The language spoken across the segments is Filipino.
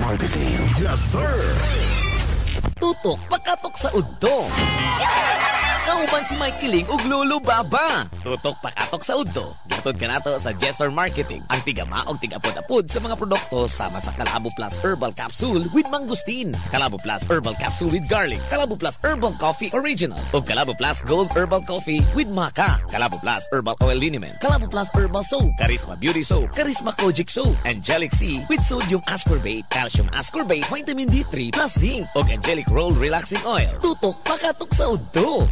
Marketing. Yes, sir! Tutok pakatok sa udto. Kauban si Mike Kiling ug Lolo Baba. Tutok pakatok sa udto. Gitod ka nato sa Jesser Marketing. Ang tigama og tigapod-apod sa mga produkto sama sa Calabo Plus Herbal Capsule with Mangustin, Calabo Plus Herbal Capsule with Garlic, Calabo Plus Herbal Coffee Original, ug Calabo Plus Gold Herbal Coffee with Maca, Calabo Plus Herbal Oil Liniment, Calabo Plus Herbal Soap, Charisma Beauty Soap, Charisma Kojic Soap, Angelic C with Sodium Ascorbate, Calcium Ascorbate, Vitamin D3 plus Zinc, ug Angelic Roll Relaxing Oil. Tutok pakatok sa udto.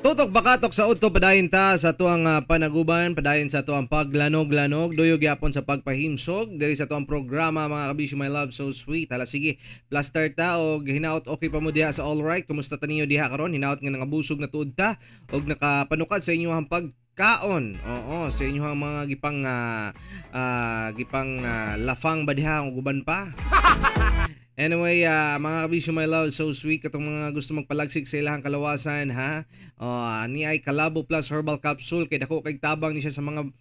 Tutok bakatok sa udto padayon ta sa tuang panaguban, padayon sa tuang paglanog-lanog, duyog yapon sa pagpahimsog diri sa tuang programa mga kabisyo My Love So Sweet. Hala sige, plaster ta og hinaot okay pa mo diha sa All Right. Kumusta ta ninyo diha karon? Hinaot nga nangabusog na tuod ta og nakapanukad sa inyong pagkaon. Oo, sa inyong mga gipang lafang ba diha og uban pa. Anyway, mga kabisyo My Love So Sweet, katong mga gusto magpalagsik sa ilahang kalawasan, ha? Ni ay Calabo Plus Herbal Capsule, kay dako kay tabang ni siya sa mga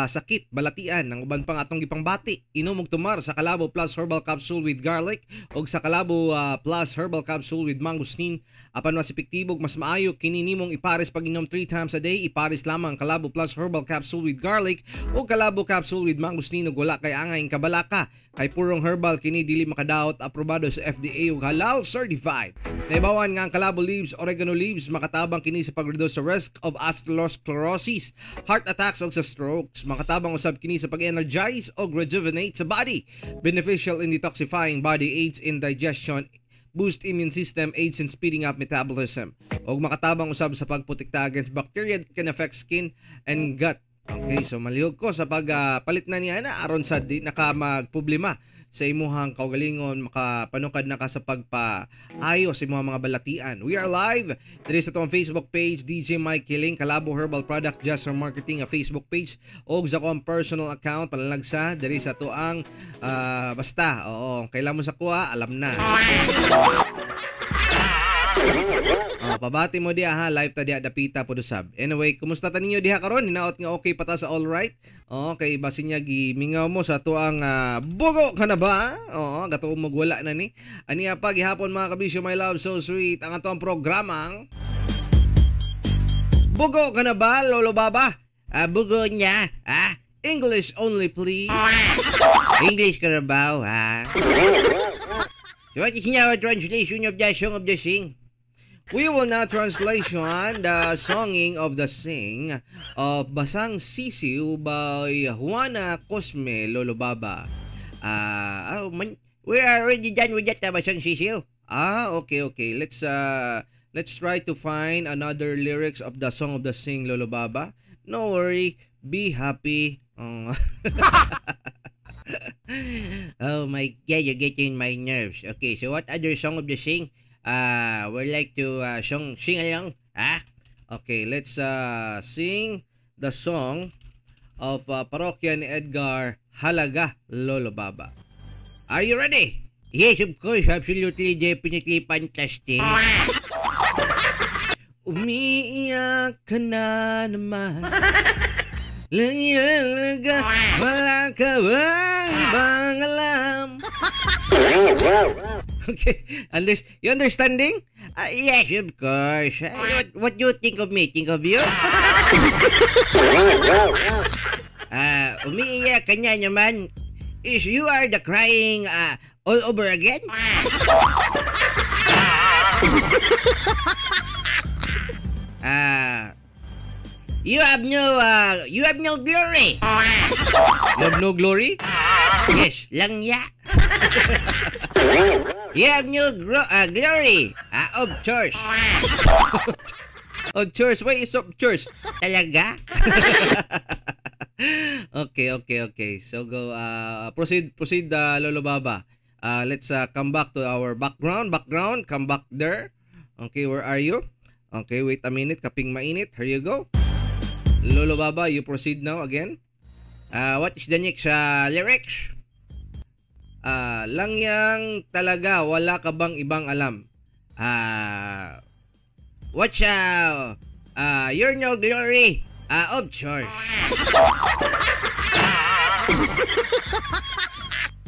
sakit, balatian, ang uban pang atong gipangbati. Inom og tumar sa Calabo Plus Herbal Capsule with Garlic og sa Calabo Plus Herbal Capsule with Mangosteen. Apan mas epektibo mas maayo kini nimong ipares pag inom 3 times a day. Ipares lamang Calabo Plus Herbal Capsule with Garlic o Calabo Capsule with Mangosteen ug wala kay angay kabalaka. Kay purong herbal kini dili makadaot, aprobado sa FDA ug halal certified. Naibawan nga ang Calabo leaves, oregano leaves makatabang kini sa pag-reduce sa risk of atherosclerosis, heart attacks ug sa strokes. Makatabang usab kini sa pag-energize ug rejuvenate sa body. Beneficial in detoxifying body, aids in digestion, boost immune system, aids in speeding up metabolism. Og makatabang usab sa pagprotekta against bacteria that can affect skin and gut. Okay, so malihog ko sa pagpalit na niya na aron sa di naka magproblema sa imuhang kaugalingon, makapanukad na ka sa pagpaayo sa imuhang mga balatian. We are live diri sa tong Facebook page DJ Mike Kiling, Calabo Herbal Product Jesser Marketing a Facebook page og sa akong personal account palalagsa diri sa tuang basta kailan mo sa kuha alam na. Pabati mo diha ha, live ta diha dapita pod usab. Anyway, kumusta ta ninyo diha karon? Hinaot nga okay pa ta sa All Right. Okay, basin niya gimingaw mo sa tuang bugo ka na ba? Gato mo wala na ni. Aniya pa gihapon mga kabisyo My Love So Sweet ang atong programang Bugo ka na ba, Lolo Baba? Bugo niya, English only please. English ka na ba, ha? So what is now a translation of the song of the sing? We will now translation the songing of the sing of Basang Sisiw by Juana Cosme, Lolo Baba. We are already done with that Basang Sisiw. Okay. Let's try to find another lyrics of the song of the sing, Lolo Baba. No worry, be happy. Oh my God, you're getting my nerves. Okay, so what other song of the sing? We'd like to sing along. Okay, let's sing the song of Parokya ni Edgar Halaga, Lolo Baba. Are you ready? Yes, of course. Absolutely, definitely fantastic. Umiiyak ka na naman. Lang-ilaga, wala ka bang ibang alam? Okay, you understanding? Yes, of course. What do you think of me? Think of you? Umiiyak ka niya naman. Is you are the crying all over again? You have no glory. You have no glory? Yes, lang ya. You have no glory. Of church. Of church. Why is of church? Talaga? Okay. So go proceed Lolo Baba. Let's come back to our background. Come back there. Okay, where are you? Okay, wait a minute. Kaping mainit. Here you go. Lolo Baba, you proceed now again. What is the next lyrics? Langyang talaga, wala ka bang ibang alam? Watch you're no glory of church.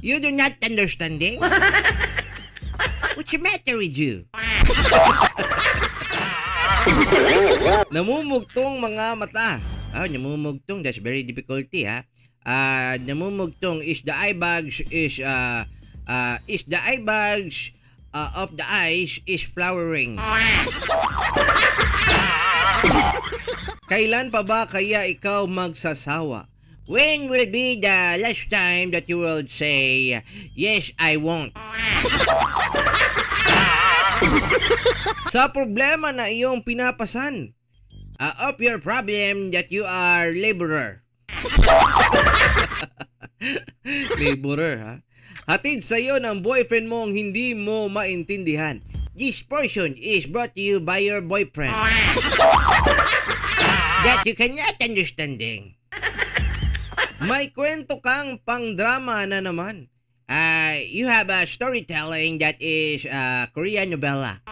You do not understanding? What's the matter with you? Namumugtong mga mata. Namumugtong, that's very difficulty ha. Namumugtong is the eye bags is the eye bags of the eyes is flowering. Kailan pa ba kaya ikaw magsasawa? When will be the last time that you will say, yes, I won't? Sa problema na iyong pinapasan, of your problem that you are laborer. Laborer, ha? Hatid sa iyo ng boyfriend mong hindi mo maintindihan. This portion is brought to you by your boyfriend that you cannot understanding. May kwento kang pang-drama na naman. You have a storytelling that is Korean novela.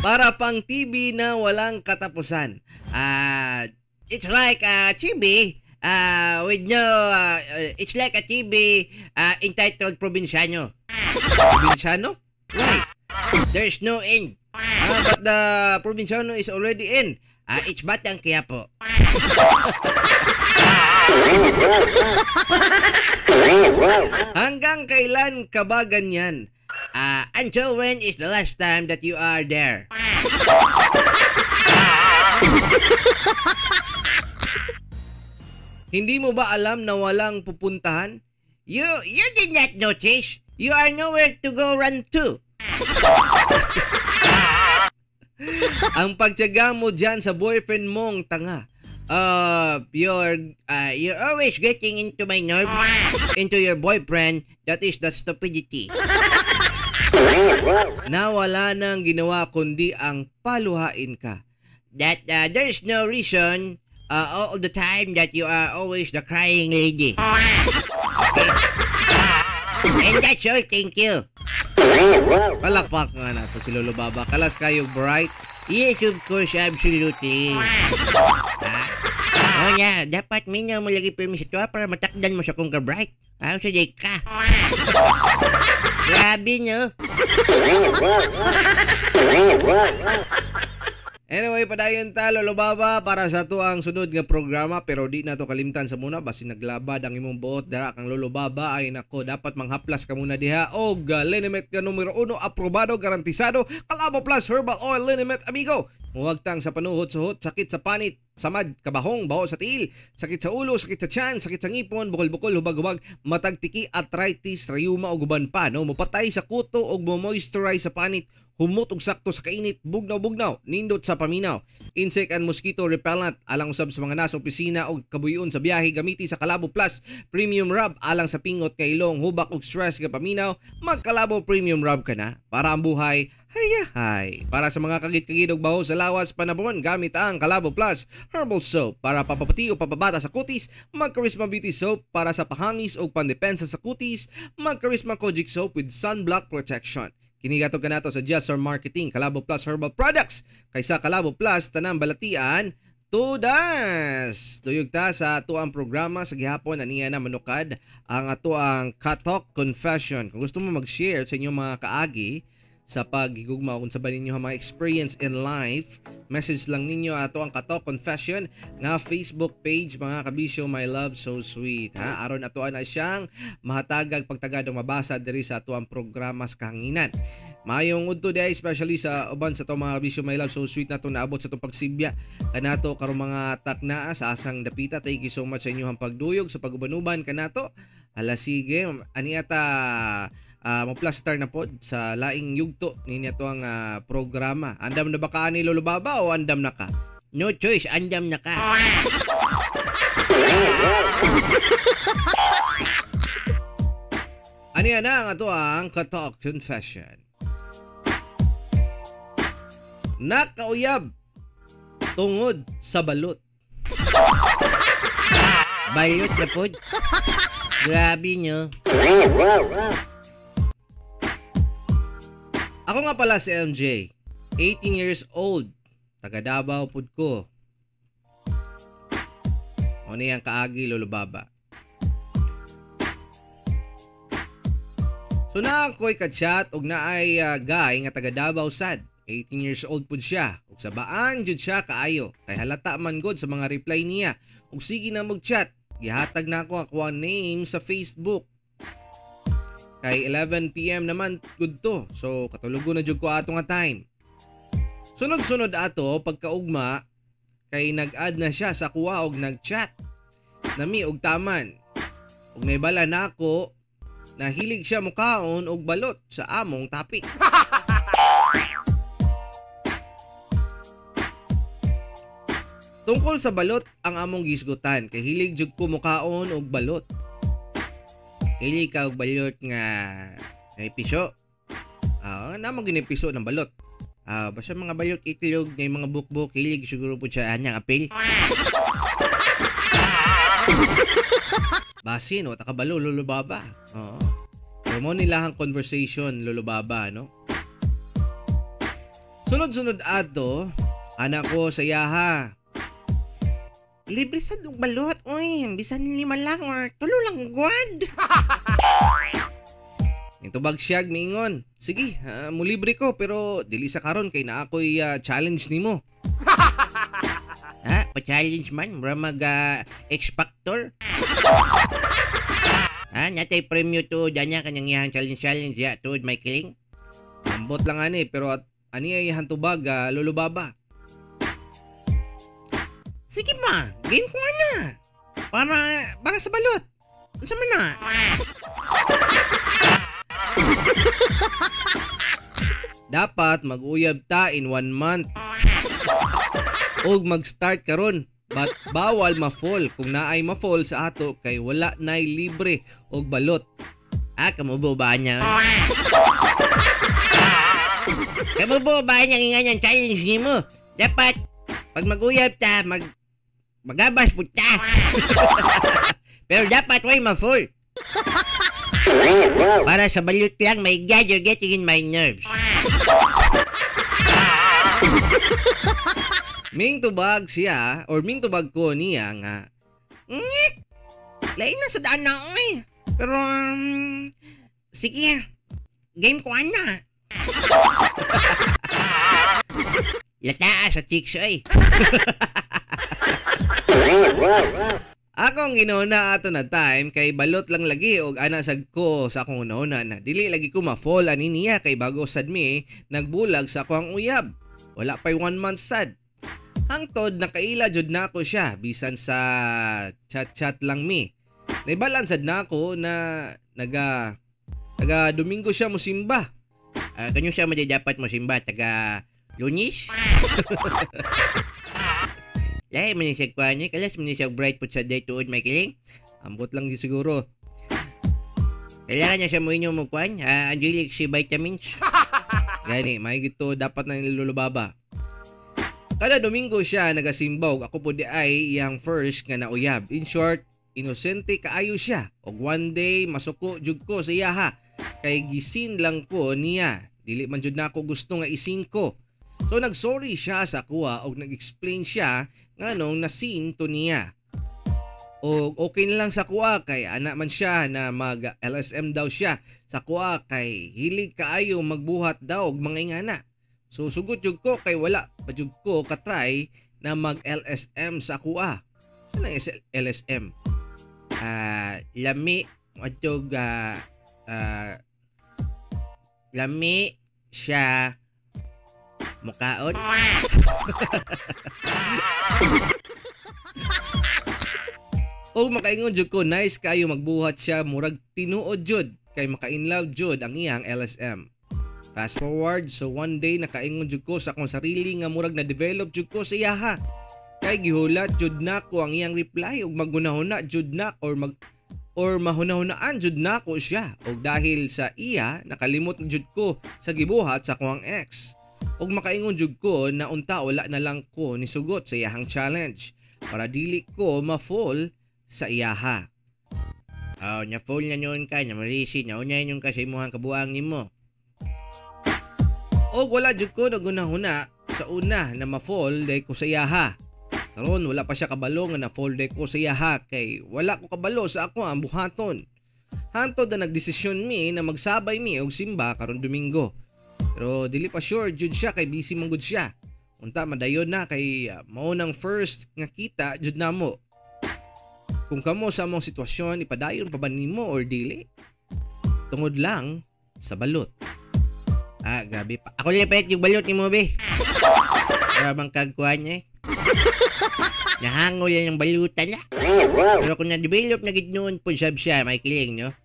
Para pang TV na walang katapusan. It's like a TV with no... it's like a TV entitled Provinciano. Provinciano? Why? There's no end. But the Provinciano is already in. It's Batang Quiapo. Hanggang kailan ka ba ganyan? Until when is the last time that you are there? Hindi mo ba alam na walang pupuntahan? You did not notice. You are nowhere to go run to. Ang pagtiyaga mo dyan sa boyfriend mong tanga. You're always getting into my nerve, into your boyfriend. That is the stupidity. Na wala nang ginawa kundi ang paluhain ka. That there's no reason all the time that you are always the crying lady. Okay? And that's all, thank you. Palakpak nga na to si Lolo Baba. Kalas kayo bright? Yes, of course, absolutely. Oh yeah, dapat minyaw mo lagi permis ito para matakdan mo sa kong ka-bright. Saday ka. Grabe nyo. Anyway, padayon ta Lolo Baba para sa to ang sunod nga programa, pero di na to kalimtan sa muna basi naglabad ang imong buot dara kang Lolo Baba. Ay nako, dapat manghaplas ka muna diha og Liniment ka numero 1, aprobado, garantisado, Calabo Plus Herbal Oil Liniment, amigo. Huwag tang sa panuhot-suhot, sakit sa panit, samad, kabahong, baho sa tiil, sakit sa ulo, sakit sa tiyan, sakit sa ngipon, bukol-bukol, hubag-hubag, matagtiki, arthritis, rayuma o guban pa, no? Mupatay sa kuto o mo-moisturize sa panit, humot og sakto sa kainit, bugnaw-bugnaw, nindot sa paminaw, insect and mosquito repellent, alang usab sa mga nasa opisina o kabuyon sa biyahe, gamiti sa Calabo Plus Premium Rub, alang sa pingot kay ilong, hubak og stress ka paminaw, mag-Calabo Premium Rub ka na, para ang buhay hayahay. Para sa mga kagit-kagid og baho sa lawas panabon, gamit ang Calabo Plus Herbal Soap para papapati o papabata sa kutis, mag-Charisma Beauty Soap para sa pahamis o pandepensa sa kutis, mag-Charisma Kojic Soap with sunblock protection. Kinigatog ka nato sa Jesser Marketing, Calabo Plus Herbal Products. Kaysa Calabo Plus, tanang balatian, tudas! Tuyog ta sa ato ang programa sa gihapon, aniya na manukad ang ato ang Katok Confession. Kung gusto mo mag-share sa inyong mga kaagi sa paghigugma kung sa ba ninyo ang mga experience in life, message lang ninyo ato ang Katok Confession nga Facebook page, mga kabisyo, My Love So Sweet, ha? Aron ato na siyang mahatagag pagtagadong mabasa diri sa ato ang programa sa kahanginan. Mayong udto day, especially sa uban sa to mga kabisyo, My Love So Sweet nato naabot sa itong pagsibya kanato karong mga taknaa sa asang dapita. Thank you so much sa inyong pagduyog sa paguban-uban kanato. Hala sige, aniata mo-plaster na po sa laing yugto ninyo to ang programa. Andam na ba ka ni Lolo Baba o andam na ka? No choice, andam na ka. Aniya na ang ato ang Katok Confession. Nakauyab tungod sa balot. Balot na po. Grabe nyo. Ako nga pala si MJ, 18 years old, taga Davao pud ko. O niyang kaagi lulubaba. So na ako'y ka-chat og naay guy nga taga Davao sad. 18 years old pud siya. Ug sa baan jud siya kaayo. Kay halata man gud sa mga reply niya. Ug sige na mag-chat. Gihatag na ako ang name sa Facebook. Kay 11 PM naman good to. So katulugo na jud ko ato nga time. Sunod-sunod ato pagkaugma kay nag-add na siya sa kuha og nag-chat. Nami og taman. Ug naibala na ako na hilig siya mukaon og balot sa among topic. Tungkol sa balot ang among gisgutan kay hilig jud ko mukaon og balot. Hilig ka og balot nga piso. Namang ginipiso ng balot. Basta mga balot itlog nga mga bukbok hilig siguro po siya anyang apil. Basin o takabalo lulubaba. Oo. Pero mo nilahang conversation lulubaba no. Sunod-sunod ato anak ko sa yaha. Libre sa balot. Uy, bisan 5 lang or 3 lang guad. Ito bagsyag miingon. Sige, mo libre ko pero dili sa karon kay na ako'y challenge nimo. Pa-challenge man. Mura mag-X-Factor. Natay premyo to. Danya kanyang iyang challenge ya. To may kiling. Ambot lang ani pero ani ay hantubag lulubaba. Sige ma, game ko na. Para sa balot. Unsa man na? Dapat mag-uyab ta in 1 month. Og mag-start karon. But bawal ma-fall kung naay ma-fall sa ato kay wala nay libre og balot. Kamubo ba niya? Kamubo ba niya nga challenge ni mo? Dapat pag mag-uyab ta, magabas po ta. Pero dapat way ma-fall. Para sa balot lang, my God, you're getting in my nerves. Ming tubag siya, or ming tubag ko niya nga, lain na sa daan na eh. Pero, sige, game ko na. Lata sa chicks ay. Akong ginuna ato na time kay balot lang lagi og ana sad ko sa akong una na dili lagi ko ma-fall ani niya kay bago sad mi nagbulag sa akong uyab. Wala pa'y 1 month sad. Hangtod nakaila jud na ako siya bisan sa chat lang mi. Naibalan sad na ako na naga Domingo siya mosimba. Kanyo siya dapat mosimba taga Lunis? Dahil man siya kwa niya, kalas man siya bright po sa day tuod may kiling. Ambot lang siguro. Kailangan niya siya mo inyo mukwan, angelic si vitamins. Gani, may gito dapat na nilulubaba. Kada Domingo siya nagasimbaw, ako po di ay iyang first nga nauyab. In short, inosente kaayo siya. Og one day, masuko jud ko sa iyaha. Kay gisin lang ko niya. Dili man jud na ako gusto nga isin ko. So nagsorry siya sa kuha og nag-explain siya nga nung nasin to niya. O okay na lang sa kuha kay anak man siya na mag LSM daw siya sa kuha kay hilig kaayo magbuhat daw og mga ingana. So sugot jud ko kay wala pa jud ko katry na mag LSM sa kuha. Ano ang LSM? Lami atog lami siya mukaon. O makaingon jud ko nice kayo magbuhat siya murag tinuod jud kay maka-inlove jud ang iyang LSM. Fast forward, so one day nakaingon jud ko sa akong sarili nga murag na develop jud ko sa iyaha. Kay gihulat jud na ko ang iyang reply ug magunahuna jud na or mahunahunaan jud nako siya og dahil sa iya nakalimot jud ko sa gibuhat sa akong ex. Og makaingon jud ko na unta wala na lang ko nisugot sa iyahang challenge para dili ko ma-fall sa iyaha. Nya fall na nyon ka, nya malisi, nya unyay nyon ka sa imuhang kabuang nimo. Og wala jud ko nagunahuna sa una na ma-fall day ko sa iyaha. Karon wala pa siya kabalo nga na-fall day ko sa iyaha kay wala ko kabalo sa ako ang buhaton. Hantod na nagdesisyon mi na magsabay mi og simba karon Domingo. Pero dili pa sure jud siya kay busy man gud siya. Unta madayon na kay mao nang first nga kita jud namo. Kung kamo sa among sitwasyon, ipadayon pa ba nimo or dili? Tungod lang sa balot. Gabi pa. Ako lipet yung balot ni mo, be. Para bang kagkuhan niya eh. Nahangol yan yung balutan niya. Pero kung na-develop na gitnoon po siya, may kiling, no?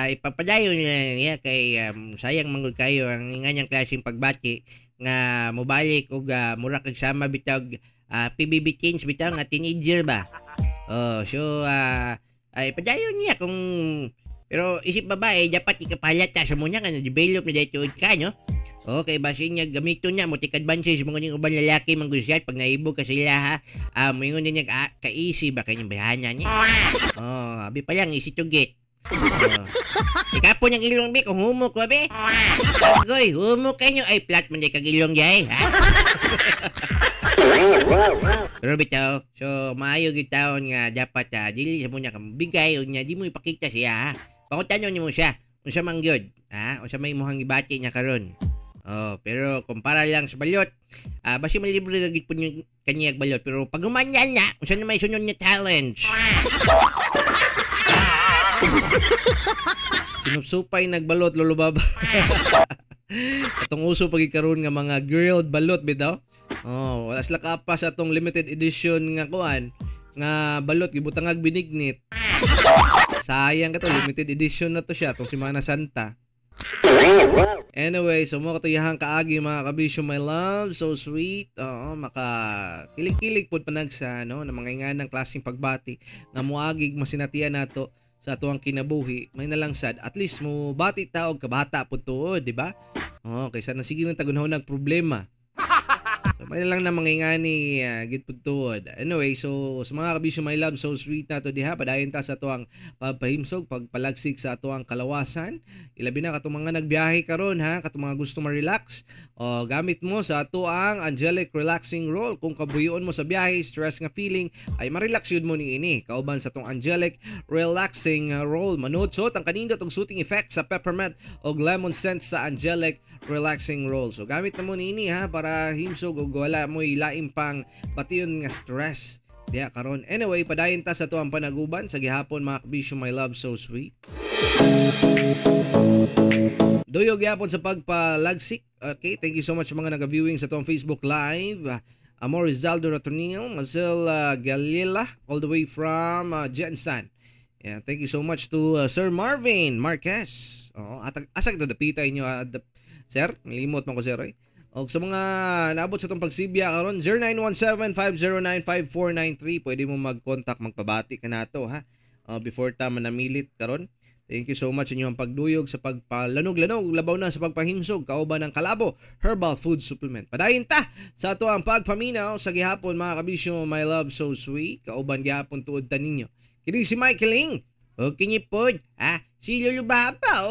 Ipapadayon nila niya kay sayang manggod kayo ang inganyang klaseng pagbati nga mubalik o mura kagsama bitag PBB teens bitaw nga teenager ba. Padayon niya kung pero isip babae dapat ikapalata sa mo niya nga na-develop na dahito ka, no? Okay, basin niya gamito niya mo take-advantage mga yung ubang lalaki manggusyat pag naibog ka sila ha. Mayroon niya ka-easy ba kanyang bahana niya. Abi pa lang easy to get. Ikapo niyang ilong be kung humok ba be. Goy, humok kayo ay flat man day kag ilong jay ha. Pero bitaw, so maayo gitaon nga dapat dili sa mo niya kambigay o niya di mo ipakita siya ha. Pangutanyon niyo mo siya unsa man gyud ha, unsa may imong ibati niya karon. Pero kumpara lang sa balot, basi malibre na gid po niya kanyang balot pero pag humanyan niya, unsa na may sunod niya challenge. Sinupsupay nagbalot lulubaba. Atong uso pagikaroon nga mga grilled balot bitaw. Wala sila kapas atong limited edition nga kuan nga balot gibutangag binignit. Sayang ka to, limited edition na to siya tong Semana Santa. Anyway, so mo katuyahang kaagi mga kabisyo my love, so sweet. Makakilig-kilig pod panagsa no na mga inganang klaseng pagbati nga moagig masinatian nato sa atuang kinabuhi. May nalangsad at least mo bati ta og kabata pod tuod, di ba? Kaysa na sige nang tagunahon ng problema. So may lang na mga ingani gid pod tuod. Anyway, so sa mga kabisyo my love, so sweet na to diha padayon ta sa atuang pagpahimsog, pagpalagsik sa atuang kalawasan. Ilabi na katong mga nagbiyahe karon ha, katong mga gusto ma-relax. Gamit mo sa atuang Angelic Relaxing Roll. Kung kabuyon mo sa biyahe, stress nga feeling ay ma-relax yun mo ni ini. Kauban sa atong Angelic Relaxing Roll. Manudsot ang kanindot og soothing effect sa peppermint og lemon scent sa Angelic Relaxing Roll. So gamit na mo ni ini ha para himsog og wala mo ilaing pang bation nga stress. Diya karon. Anyway, padayon ta sa tuang panaguban sa gihapon mga kabisyo my love, so sweet. Doyog yapon sa pagpalagsik. Okay, thank you so much sa mga nag-viewing sa tuang Facebook Live. Amor Rizaldo Ratonil, Marcel Galila, all the way from Jensen. Yeah, thank you so much to Sir Marvin Marquez. Asa ito dapitay nyo, sir? Malimot mo ko, sir. O sa mga naabot sa itong pagsibya karon 0917-509-5493, pwede mo mag-contact, magpabati ka na ito ha. Before ta manamilit karon. Thank you so much inyong pagduyog sa pagpalanog-lanog, labaw na sa pagpahimsog, kauban ng Kalabo Herbal Food Supplement. Padayon ta sa ato ang pagpaminaw sa gihapon mga kabisyo my love, so sweet, kauban gihapon tuod ta ninyo. Kini si Michael Ling. O kinyipod, si Lulubaba